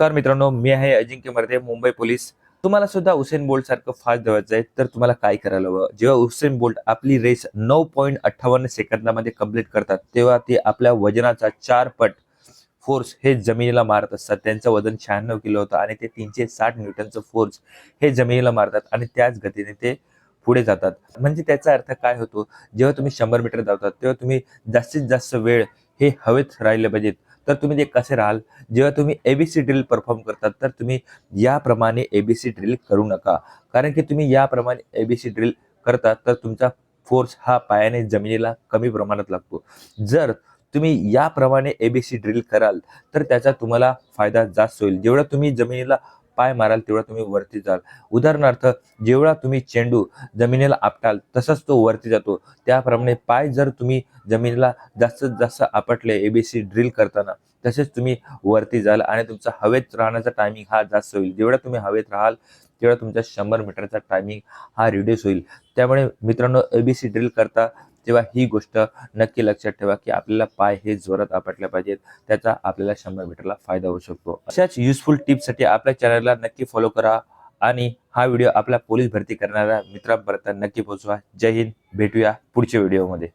नमस्कार मित्रांनो, मी आहे अजिंक्य मर्दे, मुंबई पोलीस. तुम्हाला सुद्धा उसेन बोल्ट सारखं फास्ट धावायचं आहे तर तुम्हाला काय करायला हवं? जेव्हा उसेन बोल्ट आपली रेस 9.58 सेकंदामध्ये कंप्लीट करतात, तेव्हा ते आपल्या वजनाचा 4 पट फोर्स हे जमिनीला मारत असतात. त्यांचं वजन 96 किलो होतं आणि ते 360 न्यूटनचं फोर्स हे जमिनीला मारतात आणि त्याच गतीने ते पुढे जातात. म्हणजे त्याचा अर्थ काय होतो? जेव्हा तुम्ही 100 मीटर धावतात, तेव्हा तुम्ही जास्तीत जास्त वेळ हे हवेत राहिले पाहिजेत. तर तुम्ही ते कसे राहाल? जेव्हा तुम्ही एबीसी ड्रिल परफॉर्म करतात, तर तुम्ही याप्रमाणे एबीसी ड्रिल करू नका. कारण की तुम्ही याप्रमाणे एबीसी ड्रिल करता तर तुमचा फोर्स हा पायाने जमिनीला कमी प्रमाणात लागतो. जर तुम्ही याप्रमाणे एबीसी ड्रिल कराल तर त्याचा तुम्हाला फायदा जास्त होईल. जेवढा तुम्ही जमिनीला पाय माराल तेवढा तुम्ही वरती जाल. उदाहरणार्थ, जेवढा तुम्ही चेंडू जमिनीला आपटाल तसाच तो वरती जातो. त्याप्रमाणे पाय जर तुम्ही जमिनीला जास्तीत जास्त आपटले एबीसी ड्रिल करताना, तसेच तुम्ही वरती जाल आणि तुमचा हवेत राहण्याचा टायमिंग हा जास्त होईल. जेवढा तुम्ही हवेत राहाल तेवढा तुमचा 100 मीटरचा टायमिंग हा रिड्यूस होईल. त्यामुळे मित्रांनो, एबीसी ड्रिल करता तेव्हा ही गोष्ट नक्की लक्षात ठेवा की आपल्याला पाय हे जोरात आपटले पाहिजेत. त्याचा आपल्याला 100 मीटरला फायदा होऊ शकतो. अशाच युजफुल टिप्ससाठी आपल्या चॅनलला नक्की फॉलो करा आणि हा व्हिडिओ आपल्या पोलीस भरती करणाऱ्या मित्रांपर्यंत नक्की पोहोचवा. जय हिंद. भेटूया पुढच्या व्हिडिओमध्ये.